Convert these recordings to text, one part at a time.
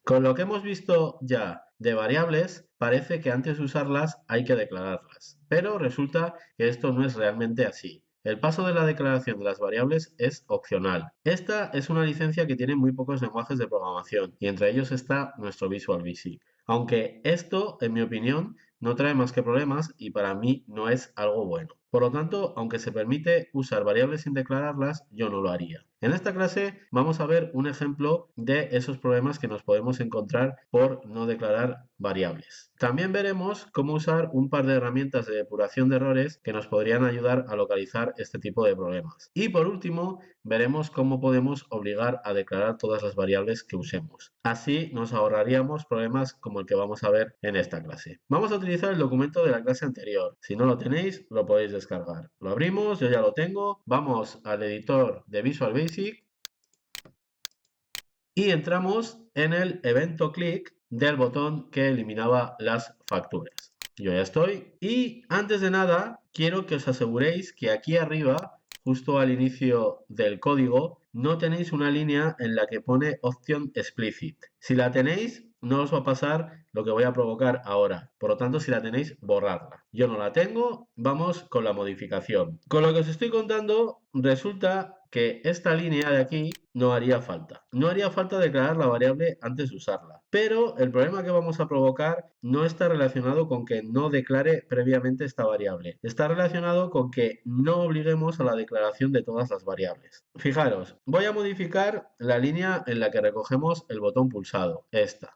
Con lo que hemos visto ya de variables, parece que antes de usarlas hay que declararlas, pero resulta que esto no es realmente así. El paso de la declaración de las variables es opcional. Esta es una licencia que tiene muy pocos lenguajes de programación y entre ellos está nuestro Visual Basic. Aunque esto, en mi opinión, no trae más que problemas y para mí no es algo bueno. Por lo tanto, aunque se permite usar variables sin declararlas, yo no lo haría. En esta clase vamos a ver un ejemplo de esos problemas que nos podemos encontrar por no declarar variables. También veremos cómo usar un par de herramientas de depuración de errores que nos podrían ayudar a localizar este tipo de problemas. Y por último, veremos cómo podemos obligar a declarar todas las variables que usemos. Así nos ahorraríamos problemas como el que vamos a ver en esta clase. Vamos a utilizar el documento de la clase anterior. Si no lo tenéis, lo podéis descargar. Lo abrimos, yo ya lo tengo. Vamos al editor de Visual Basic y entramos en el evento click del botón que eliminaba las facturas. Yo ya estoy y antes de nada quiero que os aseguréis que aquí arriba, justo al inicio del código, no tenéis una línea en la que pone Option Explicit. Si la tenéis, no os va a pasar lo que voy a provocar ahora. Por lo tanto, si la tenéis, borradla. Yo no la tengo, vamos con la modificación. Con lo que os estoy contando, resulta que esta línea de aquí no haría falta. No haría falta declarar la variable antes de usarla. Pero el problema que vamos a provocar no está relacionado con que no declare previamente esta variable. Está relacionado con que no obliguemos a la declaración de todas las variables. Fijaros, voy a modificar la línea en la que recogemos el botón pulsado, esta.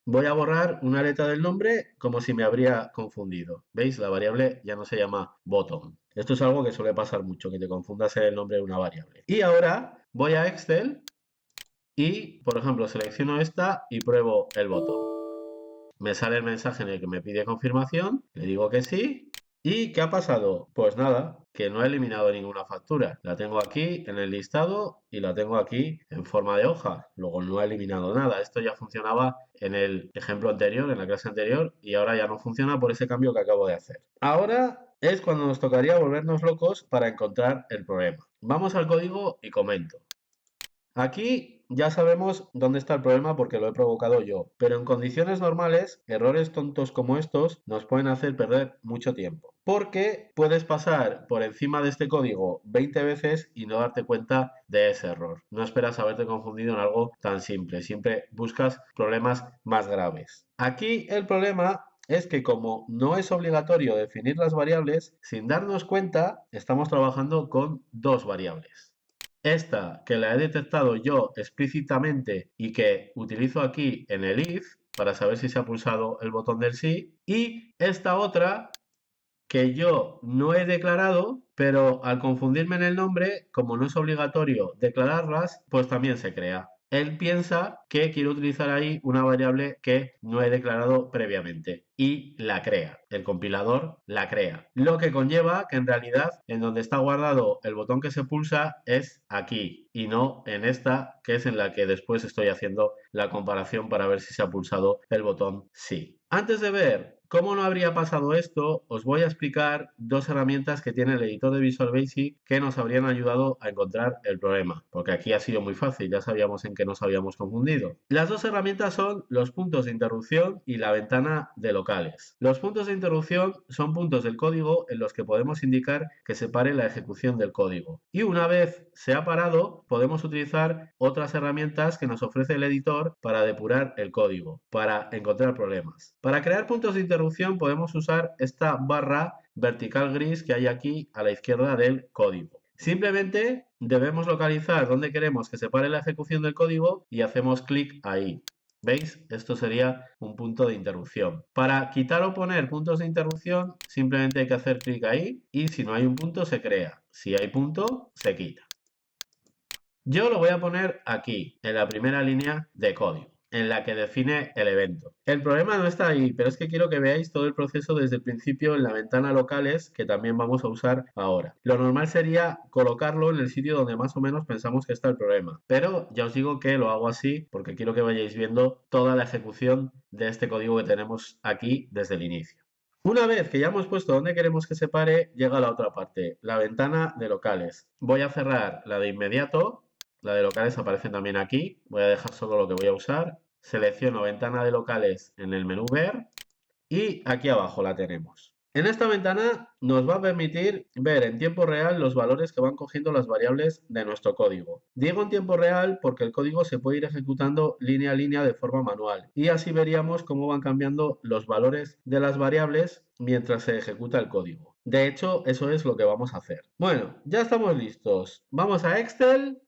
Voy a borrar una letra del nombre como si me habría confundido. ¿Veis? La variable ya no se llama bottom. Esto es algo que suele pasar mucho, que te confundas en el nombre de una variable. Y ahora voy a Excel y, por ejemplo, selecciono esta y pruebo el botón. Me sale el mensaje en el que me pide confirmación, le digo que sí. ¿Y qué ha pasado? Pues nada, que no he eliminado ninguna factura. La tengo aquí en el listado y la tengo aquí en forma de hoja. Luego no he eliminado nada. Esto ya funcionaba en el ejemplo anterior, en la clase anterior, y ahora ya no funciona por ese cambio que acabo de hacer. Ahora es cuando nos tocaría volvernos locos para encontrar el problema. Vamos al código y comento. Aquí ya sabemos dónde está el problema porque lo he provocado yo, pero en condiciones normales, errores tontos como estos nos pueden hacer perder mucho tiempo. Porque puedes pasar por encima de este código 20 veces y no darte cuenta de ese error. No esperas haberte confundido en algo tan simple, siempre buscas problemas más graves. Aquí el problema es que como no es obligatorio definir las variables, sin darnos cuenta, estamos trabajando con dos variables. Esta que la he detectado yo explícitamente y que utilizo aquí en el if para saber si se ha pulsado el botón del sí. Y esta otra que yo no he declarado, pero al confundirme en el nombre, como no es obligatorio declararlas, pues también se crea. Él piensa que quiero utilizar ahí una variable que no he declarado previamente y la crea. El compilador la crea. Lo que conlleva que en realidad en donde está guardado el botón que se pulsa es aquí y no en esta que es en la que después estoy haciendo la comparación para ver si se ha pulsado el botón sí. Antes de ver cómo no habría pasado esto, os voy a explicar dos herramientas que tiene el editor de Visual Basic que nos habrían ayudado a encontrar el problema, porque aquí ha sido muy fácil, ya sabíamos en qué nos habíamos confundido. Las dos herramientas son los puntos de interrupción y la ventana de locales. Los puntos de interrupción son puntos del código en los que podemos indicar que se pare la ejecución del código. Y una vez se ha parado, podemos utilizar otras herramientas que nos ofrece el editor para depurar el código, para encontrar problemas. Para crear puntos de interrupción podemos usar esta barra vertical gris que hay aquí a la izquierda del código. Simplemente debemos localizar dónde queremos que se pare la ejecución del código y hacemos clic ahí. ¿Veis? Esto sería un punto de interrupción. Para quitar o poner puntos de interrupción, simplemente hay que hacer clic ahí y si no hay un punto se crea. Si hay punto, se quita. Yo lo voy a poner aquí, en la primera línea de código, en la que define el evento. El problema no está ahí, pero es que quiero que veáis todo el proceso desde el principio en la ventana locales, que también vamos a usar ahora. Lo normal sería colocarlo en el sitio donde más o menos pensamos que está el problema, pero ya os digo que lo hago así porque quiero que vayáis viendo toda la ejecución de este código que tenemos aquí desde el inicio. Una vez que ya hemos puesto donde queremos que se pare, llega la otra parte, la ventana de locales. Voy a cerrar la de inmediato. La de locales aparece también aquí. Voy a dejar solo lo que voy a usar. selecciono ventana de locales en el menú ver y aquí abajo la tenemos. En esta ventana nos va a permitir ver en tiempo real los valores que van cogiendo las variables de nuestro código. Digo en tiempo real porque el código se puede ir ejecutando línea a línea de forma manual y así veríamos cómo van cambiando los valores de las variables mientras se ejecuta el código. De hecho, eso es lo que vamos a hacer. Bueno, ya estamos listos. Vamos a Excel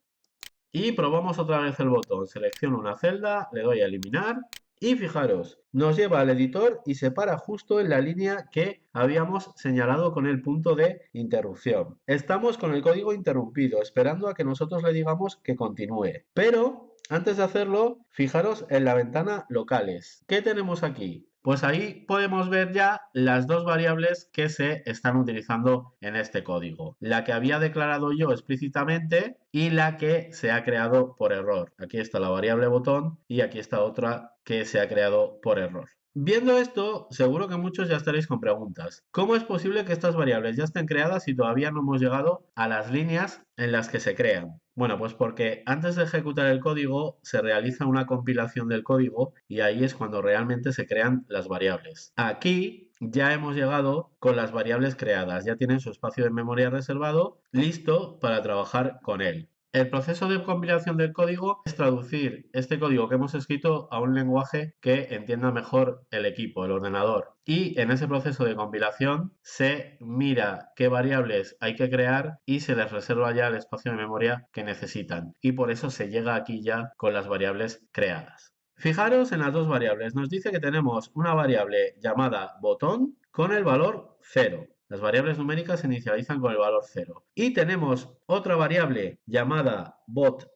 y probamos otra vez el botón. Selecciono una celda, le doy a eliminar y fijaros, nos lleva al editor y se para justo en la línea que habíamos señalado con el punto de interrupción. Estamos con el código interrumpido, esperando a que nosotros le digamos que continúe. Pero antes de hacerlo, fijaros en la ventana locales. ¿Qué tenemos aquí? Pues ahí podemos ver ya las dos variables que se están utilizando en este código. La que había declarado yo explícitamente y la que se ha creado por error. Aquí está la variable botón y aquí está otra que se ha creado por error. Viendo esto, seguro que muchos ya estaréis con preguntas. ¿Cómo es posible que estas variables ya estén creadas y todavía no hemos llegado a las líneas en las que se crean? Bueno, pues porque antes de ejecutar el código se realiza una compilación del código y ahí es cuando realmente se crean las variables. Aquí ya hemos llegado con las variables creadas, ya tienen su espacio de memoria reservado, listo para trabajar con él. El proceso de compilación del código es traducir este código que hemos escrito a un lenguaje que entienda mejor el equipo, el ordenador. Y en ese proceso de compilación se mira qué variables hay que crear y se les reserva ya el espacio de memoria que necesitan. Y por eso se llega aquí ya con las variables creadas. Fijaros en las dos variables. Nos dice que tenemos una variable llamada botón con el valor 0. Las variables numéricas se inicializan con el valor 0. Y tenemos otra variable llamada botn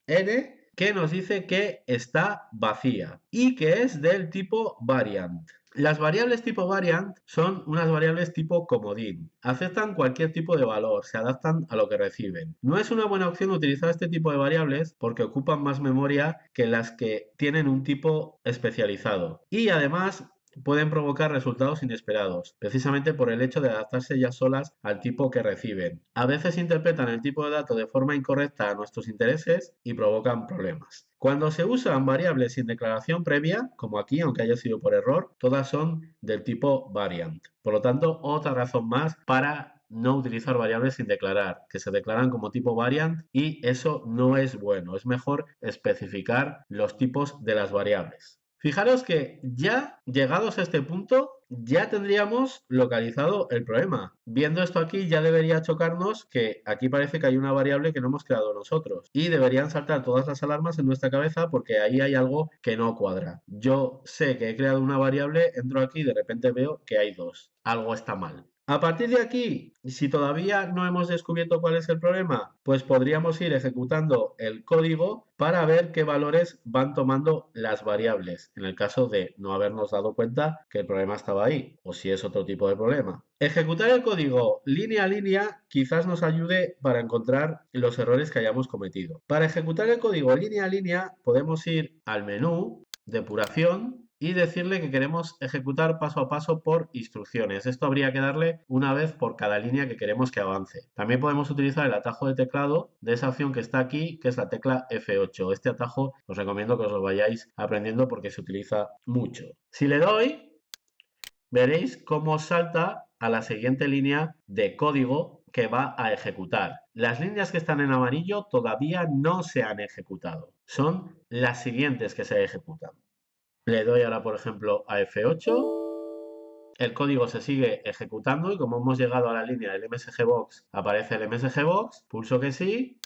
que nos dice que está vacía y que es del tipo variant. Las variables tipo variant son unas variables tipo comodín. Aceptan cualquier tipo de valor, se adaptan a lo que reciben. No es una buena opción utilizar este tipo de variables porque ocupan más memoria que las que tienen un tipo especializado. Y además pueden provocar resultados inesperados, precisamente por el hecho de adaptarse ya solas al tipo que reciben. A veces interpretan el tipo de dato de forma incorrecta a nuestros intereses y provocan problemas. Cuando se usan variables sin declaración previa, como aquí, aunque haya sido por error, todas son del tipo variant. Por lo tanto, otra razón más para no utilizar variables sin declarar, que se declaran como tipo variant y eso no es bueno. Es mejor especificar los tipos de las variables. Fijaros que ya llegados a este punto, ya tendríamos localizado el problema. Viendo esto aquí, ya debería chocarnos que aquí parece que hay una variable que no hemos creado nosotros. Y deberían saltar todas las alarmas en nuestra cabeza porque ahí hay algo que no cuadra. Yo sé que he creado una variable, entro aquí y de repente veo que hay dos. Algo está mal. A partir de aquí, si todavía no hemos descubierto cuál es el problema, pues podríamos ir ejecutando el código para ver qué valores van tomando las variables, en el caso de no habernos dado cuenta que el problema estaba ahí, o si es otro tipo de problema. Ejecutar el código línea a línea quizás nos ayude para encontrar los errores que hayamos cometido. Para ejecutar el código línea a línea podemos ir al menú, depuración, y decirle que queremos ejecutar paso a paso por instrucciones. Esto habría que darle una vez por cada línea que queremos que avance. También podemos utilizar el atajo de teclado de esa opción que está aquí, que es la tecla F8. Este atajo os recomiendo que os lo vayáis aprendiendo porque se utiliza mucho. Si le doy, veréis cómo salta a la siguiente línea de código que va a ejecutar. Las líneas que están en amarillo todavía no se han ejecutado. Son las siguientes que se ejecutan. Le doy ahora, por ejemplo, a F8. El código se sigue ejecutando y como hemos llegado a la línea del MSG Box, aparece el MSG Box, pulso que sí,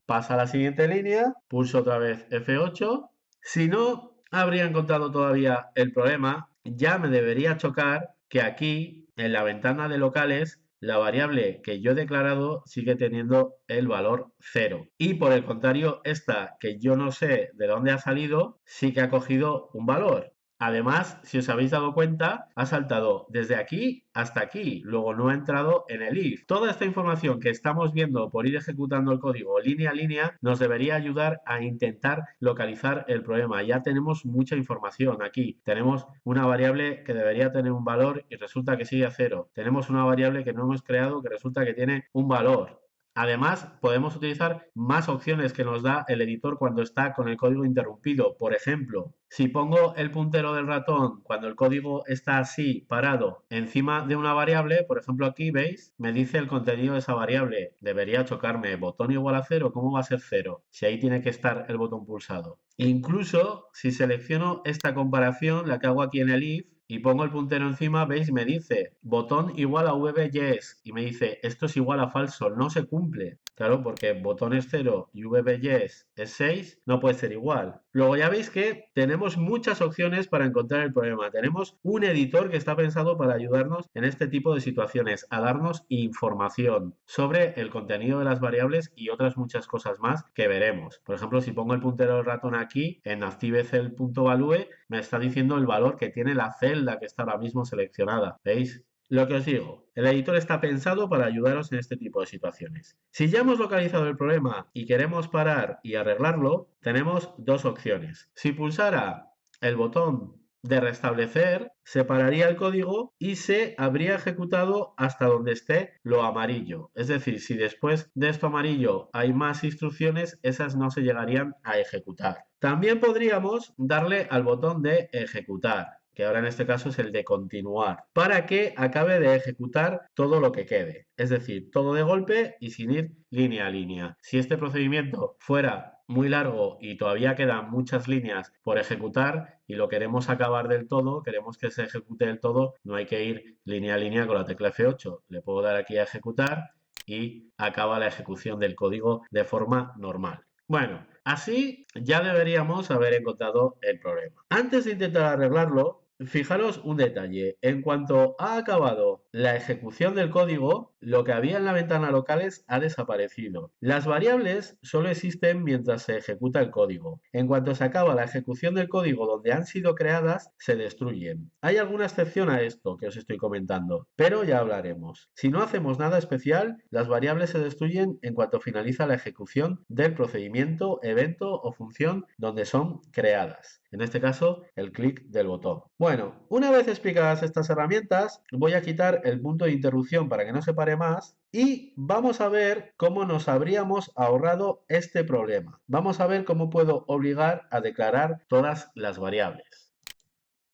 pasa a la siguiente línea, pulso otra vez F8. Si no habría encontrado todavía el problema, ya me debería chocar que aquí, en la ventana de locales, la variable que yo he declarado sigue teniendo el valor 0. Y por el contrario, esta que yo no sé de dónde ha salido, sí que ha cogido un valor. Además, si os habéis dado cuenta, ha saltado desde aquí hasta aquí, luego no ha entrado en el if. Toda esta información que estamos viendo por ir ejecutando el código línea a línea nos debería ayudar a intentar localizar el problema. Ya tenemos mucha información aquí. Tenemos una variable que debería tener un valor y resulta que sigue a 0. Tenemos una variable que no hemos creado que resulta que tiene un valor. Además, podemos utilizar más opciones que nos da el editor cuando está con el código interrumpido. Por ejemplo, si pongo el puntero del ratón cuando el código está así, parado, encima de una variable, por ejemplo aquí, ¿veis? Me dice el contenido de esa variable. Debería chocarme. Botón igual a 0, ¿cómo va a ser 0? Si ahí tiene que estar el botón pulsado. Incluso si selecciono esta comparación, la que hago aquí en el if, y pongo el puntero encima, ¿veis? Me dice botón igual a VBYes y me dice esto es igual a falso, no se cumple. Claro, porque botón es 0 y VBYes es 6, no puede ser igual. Luego ya veis que tenemos muchas opciones para encontrar el problema. Tenemos un editor que está pensado para ayudarnos en este tipo de situaciones, a darnos información sobre el contenido de las variables y otras muchas cosas más que veremos. Por ejemplo, si pongo el puntero del ratón aquí en ActiveCell.value, me está diciendo el valor que tiene la celda que está ahora mismo seleccionada. ¿Veis? Lo que os digo, el editor está pensado para ayudaros en este tipo de situaciones. Si ya hemos localizado el problema y queremos parar y arreglarlo, tenemos dos opciones. Si pulsara el botón de restablecer, se pararía el código y se habría ejecutado hasta donde esté lo amarillo. Es decir, si después de esto amarillo hay más instrucciones, esas no se llegarían a ejecutar. También podríamos darle al botón de ejecutar, que ahora en este caso es el de continuar, para que acabe de ejecutar todo lo que quede. Es decir, todo de golpe y sin ir línea a línea. Si este procedimiento fuera muy largo y todavía quedan muchas líneas por ejecutar y lo queremos acabar del todo, queremos que se ejecute del todo, no hay que ir línea a línea con la tecla F8. Le puedo dar aquí a ejecutar y acaba la ejecución del código de forma normal. Bueno, así ya deberíamos haber encontrado el problema. Antes de intentar arreglarlo, fijaros un detalle. En cuanto ha acabado la ejecución del código, lo que había en la ventana locales ha desaparecido. Las variables solo existen mientras se ejecuta el código. En cuanto se acaba la ejecución del código donde han sido creadas, se destruyen. Hay alguna excepción a esto que os estoy comentando, pero ya hablaremos. Si no hacemos nada especial, las variables se destruyen en cuanto finaliza la ejecución del procedimiento, evento o función donde son creadas. En este caso, el clic del botón. Bueno, una vez explicadas estas herramientas, voy a quitar el punto de interrupción para que no se pare más y vamos a ver cómo nos habríamos ahorrado este problema. Vamos a ver cómo puedo obligar a declarar todas las variables.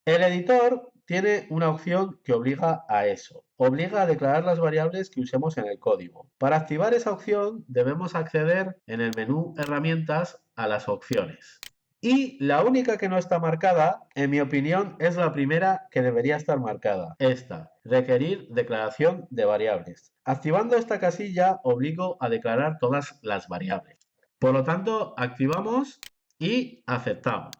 El editor tiene una opción que obliga a eso. Obliga a declarar las variables que usemos en el código. Para activar esa opción debemos acceder en el menú Herramientas a las opciones. Y la única que no está marcada, en mi opinión, es la primera que debería estar marcada. Esta, requerir declaración de variables. Activando esta casilla, obligo a declarar todas las variables. Por lo tanto, activamos y aceptamos.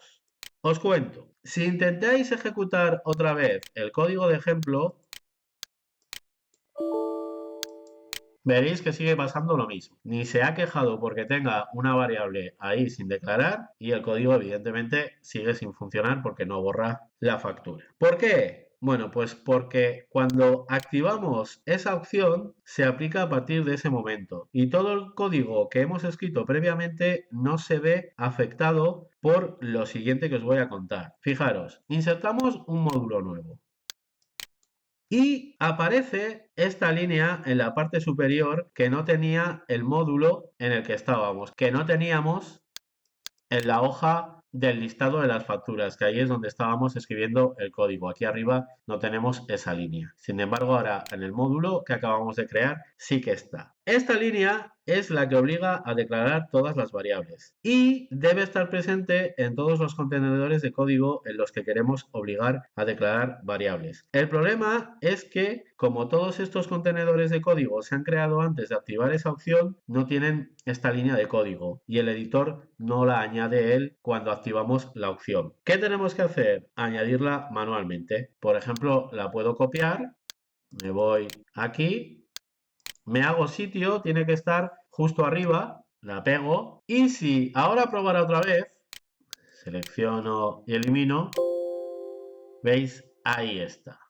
Os cuento, si intentáis ejecutar otra vez el código de ejemplo, veréis que sigue pasando lo mismo. Ni se ha quejado porque tenga una variable ahí sin declarar y el código evidentemente sigue sin funcionar porque no borra la factura. ¿Por qué? Bueno, pues porque cuando activamos esa opción se aplica a partir de ese momento y todo el código que hemos escrito previamente no se ve afectado por lo siguiente que os voy a contar. Fijaros, insertamos un módulo nuevo. Y aparece esta línea en la parte superior que no tenía el módulo en el que estábamos, que no teníamos en la hoja del listado de las facturas, que ahí es donde estábamos escribiendo el código. Aquí arriba no tenemos esa línea. Sin embargo, ahora en el módulo que acabamos de crear sí que está. Esta línea es la que obliga a declarar todas las variables y debe estar presente en todos los contenedores de código en los que queremos obligar a declarar variables. El problema es que, como todos estos contenedores de código se han creado antes de activar esa opción, no tienen esta línea de código y el editor no la añade él cuando activamos la opción. ¿Qué tenemos que hacer? Añadirla manualmente. Por ejemplo, la puedo copiar, me voy aquí, me hago sitio, tiene que estar justo arriba, la pego y si ahora probara otra vez, selecciono y elimino, veis, ahí está.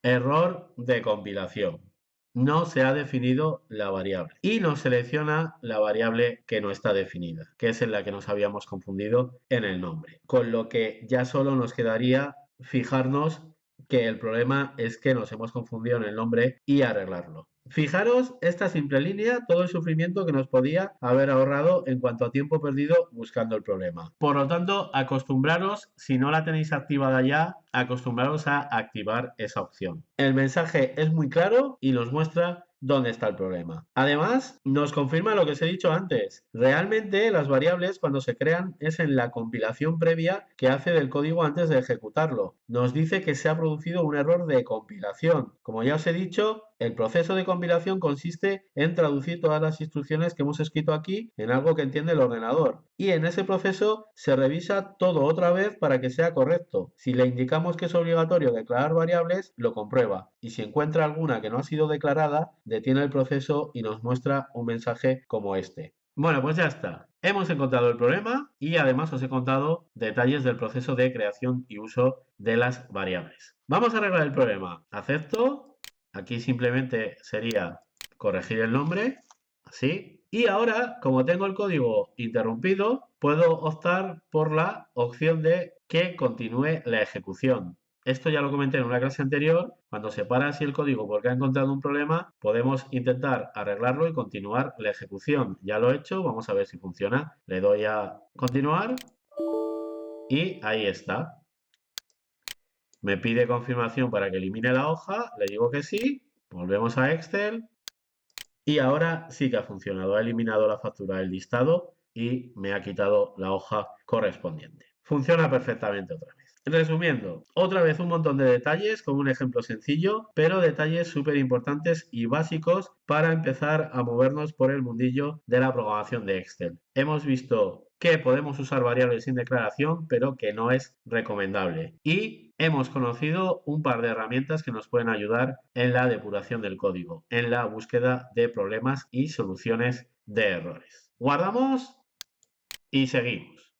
Error de compilación. No se ha definido la variable y nos selecciona la variable que no está definida, que es en la que nos habíamos confundido en el nombre. Con lo que ya solo nos quedaría fijarnos que el problema es que nos hemos confundido en el nombre y arreglarlo. Fijaros esta simple línea, todo el sufrimiento que nos podía haber ahorrado en cuanto a tiempo perdido buscando el problema. Por lo tanto, acostumbraros, si no la tenéis activada ya, acostumbraros a activar esa opción. El mensaje es muy claro y nos muestra dónde está el problema. Además, nos confirma lo que os he dicho antes. Realmente las variables cuando se crean es en la compilación previa que hace del código antes de ejecutarlo. Nos dice que se ha producido un error de compilación. Como ya os he dicho, el proceso de compilación consiste en traducir todas las instrucciones que hemos escrito aquí en algo que entiende el ordenador. Y en ese proceso se revisa todo otra vez para que sea correcto. Si le indicamos que es obligatorio declarar variables, lo comprueba. Y si encuentra alguna que no ha sido declarada, detiene el proceso y nos muestra un mensaje como este. Bueno, pues ya está. Hemos encontrado el problema y además os he contado detalles del proceso de creación y uso de las variables. Vamos a arreglar el problema. Acepto. Aquí simplemente sería corregir el nombre, así. Y ahora, como tengo el código interrumpido, puedo optar por la opción de que continúe la ejecución. Esto ya lo comenté en una clase anterior. Cuando se para así el código porque ha encontrado un problema, podemos intentar arreglarlo y continuar la ejecución. Ya lo he hecho, vamos a ver si funciona. Le doy a continuar y ahí está. Me pide confirmación para que elimine la hoja, le digo que sí, volvemos a Excel y ahora sí que ha funcionado. Ha eliminado la factura del listado y me ha quitado la hoja correspondiente. Funciona perfectamente otra vez. Resumiendo, otra vez un montón de detalles con un ejemplo sencillo, pero detalles súper importantes y básicos para empezar a movernos por el mundillo de la programación de Excel. Hemos visto que podemos usar variables sin declaración, pero que no es recomendable. Y hemos conocido un par de herramientas que nos pueden ayudar en la depuración del código, en la búsqueda de problemas y soluciones de errores. Guardamos y seguimos.